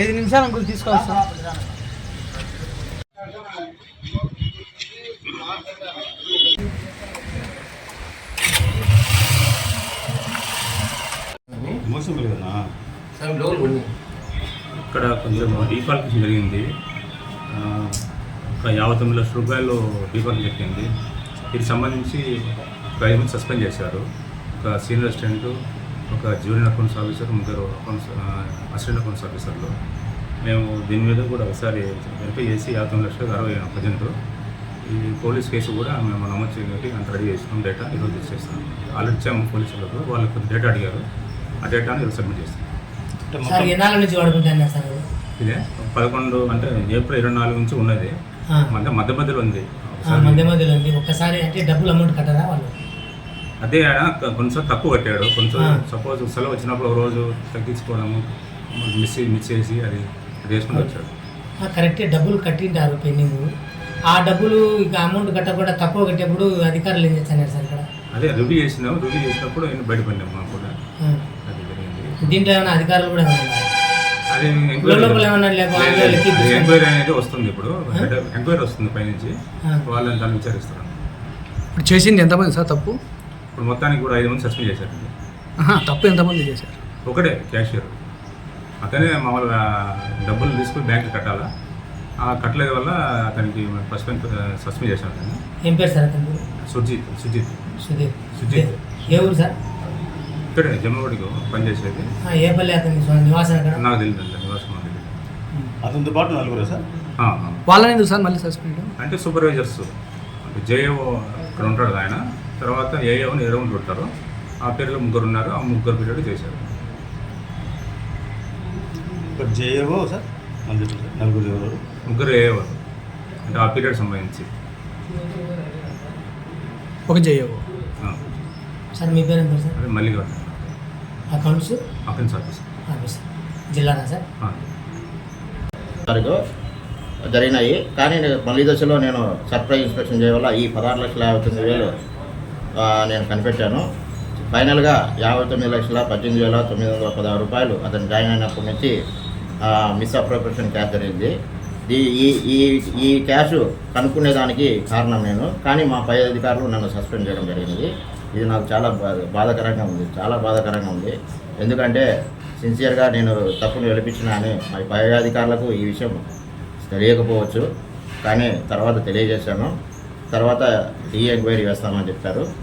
ఐదు నిమిషాలు అంకుల్ తీసుకోవాలి సార్. ఇక్కడ కొంచెం డీఫాల్కేషన్ జరిగింది. ఒక 59 లక్షల రూపాయలు డీఫాల్ట్ చెప్పింది. దీనికి సంబంధించి ఒక 5 మంది సస్పెండ్ చేశారు. ఒక సీనియర్ అసిస్టెంట్, ఒక junior accounts officer, 3 assistant accounts ఆఫీసర్లు. మేము దీని మీద కూడా ఒకసారి వెరిఫై చేసి 59 లక్షలు 60 ప్రజెంట్ ఈ పోలీస్ కేసు కూడా మేము నమోదు చేయడానికి అంత రెడీ చేస్తున్నాం. డేటా ఈరోజు చేస్తాం. ఆల్రెడీ ఇచ్చాము పోలీసులకు. వాళ్ళు కొంచెం డేటా అడిగారు. ఆ డేటాను ఈరోజు సబ్మిట్ చేస్తాం. ఇదే 11 అంటే ఏప్రిల్ 24 నుంచి ఉన్నది. అంటే మధ్య మధ్యలో ఉంది. ఒకసారి అంటే డబ్బులు అమౌంట్ కట్టారా వాళ్ళు? అదే కొంచెం తక్కువ కట్టాడు. కొంచెం సపోజ్ సెలవు వచ్చినప్పుడు ఒక రోజు తగ్గించుకోవడము, మిస్ చేసి అది వేసుకుంటూ వచ్చాడు. కరెక్టే, డబ్బులు కట్టింటారు పెండింగ్. ఆ డబ్బులు ఇక అమౌంట్ కట్టకుండా తక్కువ కట్టేప్పుడు అధికారులు ఏం చేస్తున్నారు సార్ ఇక్కడ? అదే రివ్యూ చేసినప్పుడు బయటపడినాము మాకు కూడా. అది జరిగింది. దీంట్లో ఏమైనా అధికారులు కూడా అది ఎంక్వైరీ అనేది వస్తుంది. ఇప్పుడు ఎంక్వైరీ వస్తుంది పైనుంచి, వాళ్ళని దాన్ని విచారిస్తారు. ఇప్పుడు చేసింది ఎంతమంది సార్ తప్పు? ఇప్పుడు మొత్తానికి కూడా 5 మంది సస్పెండ్ చేశారండి. తప్పు ఎంతమంది చేశారు? ఒకటే క్యాషియర్. అతనే మామూలుగా డబ్బులు తీసుకుని బ్యాంక్కి కట్టాలా, ఆ కట్టలేదు వల్ల అతనికి సస్పెండ్ చేశాను. అతను ఏం పేరు సార్? అతను సుజిత్. ఏ ఊరు సార్? ఇక్కడే జమ్మవాడికి పనిచేసేది. ఏ పల్లె అతని నివాసం? నాకు తెలియదు నివాసం. అతనితో పాటు 4 సార్. వాళ్ళని ఎందుకు సార్ మళ్ళీ సస్పెండ్? అంటే సూపర్వైజర్స్, అంటే జేఏఓ ఇక్కడ ఉంటాడు ఆయన, తర్వాత ఏఏఓని ఎరౌండ్ ఉంటారు. ఆ పేరులో 3 ఉన్నారు. ఆ 3 పీరియడ్ చేశారు. జేఏఓ సార్, 3 ఏఏఓ అంటే ఆ పీరియడ్ సంబంధించి. ఒక జేఏఓ సార్. మీ పేరు సార్? అదే మల్లికార్జున అకౌంట్స్ ఆఫీసర్ జిల్లానా సార్? జరిగినాయి. కానీ మళ్ళీ దశలో నేను సర్ప్రైజ్ ఇన్స్పెక్షన్ చేయవల్ల ఈ 16,59,000 నేను కనిపెట్టాను. ఫైనల్గా 59,18,916 రూపాయలు అతను జాయిన్ అయినప్పటి నుంచి మిస్అప్రోప్రియేషన్ క్యాష్ జరిగింది. ఈ క్యాష్ కనుక్కునేదానికి కారణం నేను, కానీ మా పై అధికారులు నన్ను సస్పెండ్ చేయడం జరిగింది. ఇది నాకు చాలా బాధాకరంగా ఉంది. ఎందుకంటే సిన్సియర్గా నేను తప్పును వెలిపించిన అని మా పై అధికారులకు ఈ విషయం తెలియకపోవచ్చు, కానీ తర్వాత తెలియజేశాను. తర్వాత ఎంక్వైరీ వేస్తామని చెప్పారు.